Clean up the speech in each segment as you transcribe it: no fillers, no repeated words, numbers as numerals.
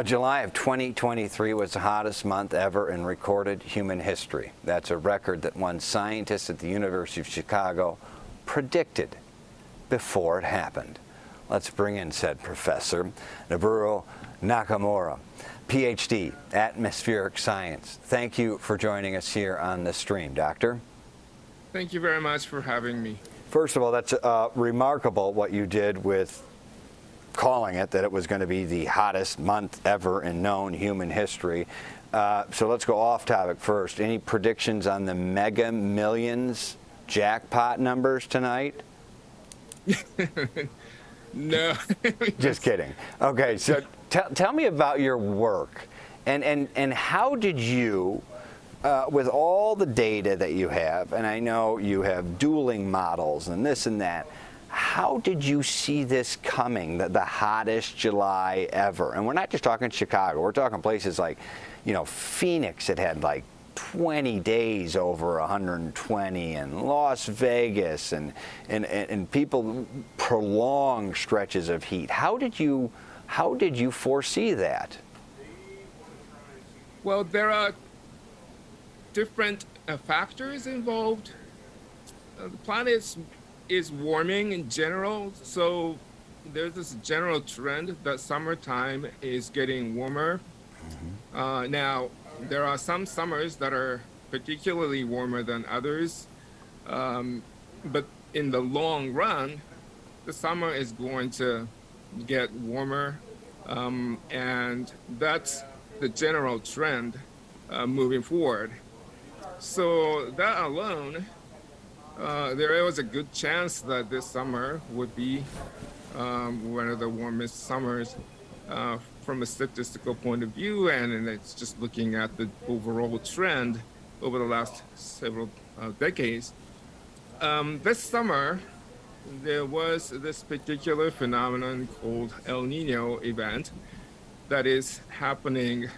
July of 2023 was the hottest month ever in recorded human history. That's a record that one scientist at the University of Chicago predicted before it happened. Let's bring in said Professor Nonoru Nakamura, PhD, Atmospheric Science. Thank you for joining us here on the stream, Doctor. Thank you very much for having me. First of all, that's remarkable what you did with calling it that it was going to be the hottest month ever in known human history. So let's go off topic first. Any predictions on the Mega Millions jackpot numbers tonight? No. Just kidding. Okay, so tell me about your work and how did you, with all the data that you have, and I know you have dueling models and this and that, how did you see this coming, the hottest July ever? And we're not just talking Chicago, we're talking places like, Phoenix that had like 20 days over 120, and Las Vegas, and people prolonged stretches of heat. How did you foresee that? Well, there are different factors involved. The planet is warming in general, so there's this general trend that summertime is getting warmer. Now, there are some summers that are particularly warmer than others, but in the long run, the summer is going to get warmer, and that's the general trend moving forward. So that alone, there was a good chance that this summer would be one of the warmest summers from a statistical point of view, and it's just looking at the overall trend over the last several decades. This summer, there was this particular phenomenon called El Nino event that is happening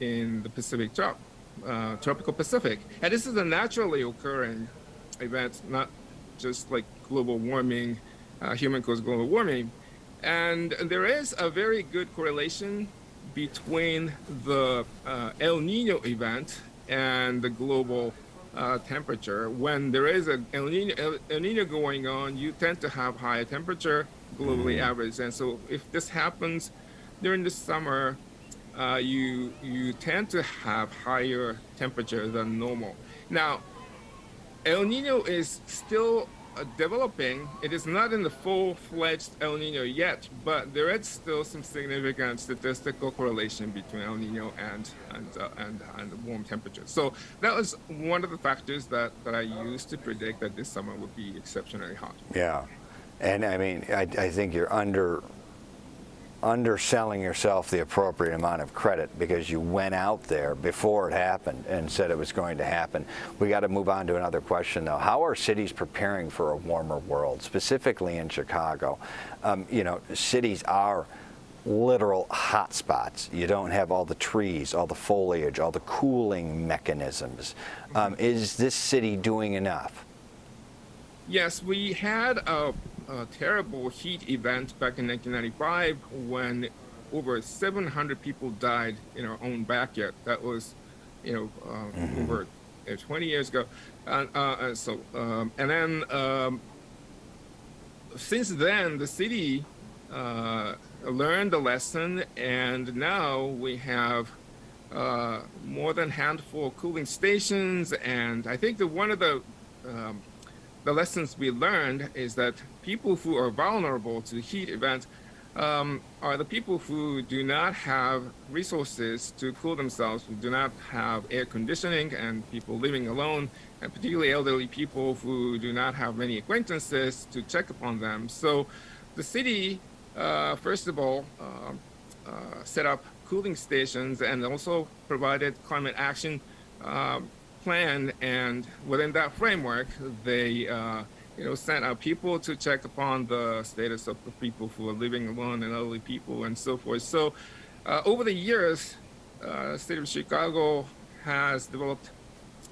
in the Pacific tropical Pacific. And this is a naturally occurring event, not just like global warming, human-caused global warming. And there is a very good correlation between the El Nino event and the global temperature. When there is an El Nino going on, you tend to have higher temperature, globally average. And so if this happens during the summer, you tend to have higher temperature than normal. Now, El Nino is still developing. It is not in the full-fledged El Nino yet, but there is still some significant statistical correlation between El Nino and warm temperatures. So that was one of the factors that I used to predict that this summer would be exceptionally hot. Yeah, and I mean, I think you're underselling yourself the appropriate amount of credit because you went out there before it happened and said it was going to happen. We got to move on to another question, though. How are cities preparing for a warmer world, specifically in Chicago? Cities are literal hot spots. You don't have all the trees, all the foliage, all the cooling mechanisms. Is this city doing enough? Yes, we had a terrible heat event back in 1995 when over 700 people died in our own backyard. That was, over 20 years ago. And then since then, the city learned the lesson, and now we have more than a handful of cooling stations. And I think that one of the lessons we learned is that people who are vulnerable to heat events are the people who do not have resources to cool themselves, who do not have air conditioning, and people living alone, and particularly elderly people who do not have many acquaintances to check upon them. So the city, first of all, set up cooling stations and also provided climate action plan, and within that framework, they sent out people to check upon the status of the people who are living alone and elderly people and so forth. So over the years, the state of Chicago has developed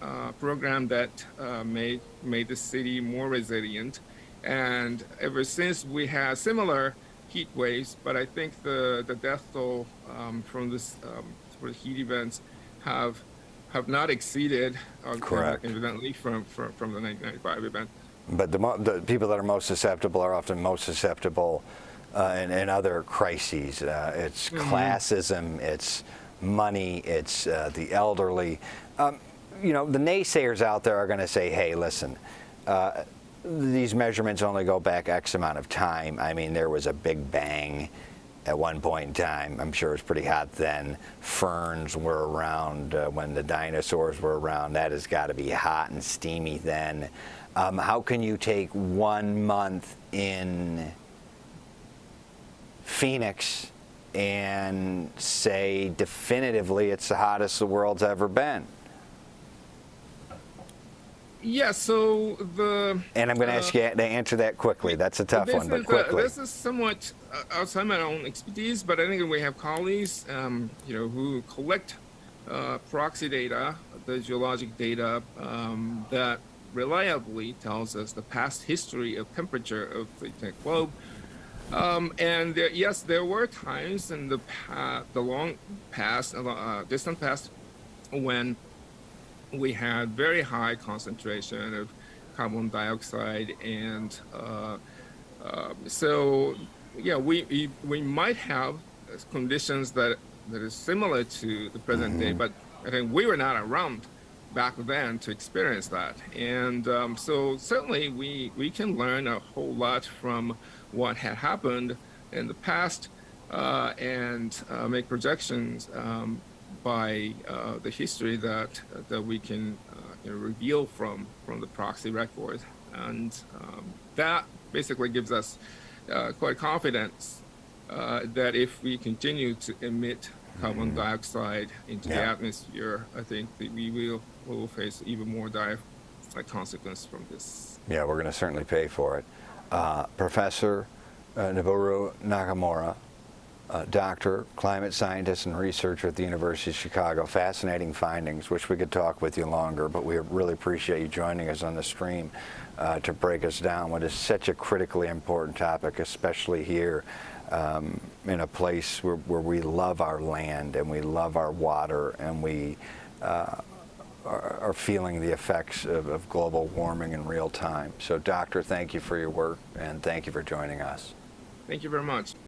a program that made the city more resilient. And ever since we had similar heat waves, but I think the death toll from this sort of heat events have not exceeded, Correct. evidently, from the 1995 event. But the people that are most susceptible are often most susceptible in other crises. It's classism, it's money, it's the elderly. You know, the naysayers out there are going to say, hey, listen, these measurements only go back X amount of time. I mean, there was a big bang at one point in time. I'm sure it was pretty hot then. Ferns were around when the dinosaurs were around. That has got to be hot and steamy then. How can you take 1 month in Phoenix and say definitively it's the hottest the world's ever been? Yeah, so And I'm going to ask you to answer that quickly. That's a tough one, but quickly. This is somewhat outside my own expertise, but I think we have colleagues, who collect proxy data, the geologic data that reliably tells us the past history of temperature of the globe. And yes, there were times in the long past, distant past, when we had very high concentration of carbon dioxide, and so yeah, we might have conditions that is similar to the present day, but I think we were not around back then to experience that, and so certainly we can learn a whole lot from what had happened in the past, and make projections by the history that we can reveal from the proxy record, and that basically gives us quite confidence that if we continue to emit carbon dioxide into the atmosphere, I think that we will face even more dire consequence from this. Yeah, we're going to certainly pay for it. Professor Nonoru Nakamura, doctor, climate scientist, and researcher at the University of Chicago. Fascinating findings. Wish we could talk with you longer, but we really appreciate you joining us on the stream to break us down what is such a critically important topic, especially here in a place where we love our land and we love our water, and we are feeling the effects of global warming in real time. So, doctor, thank you for your work, and thank you for joining us. Thank you very much.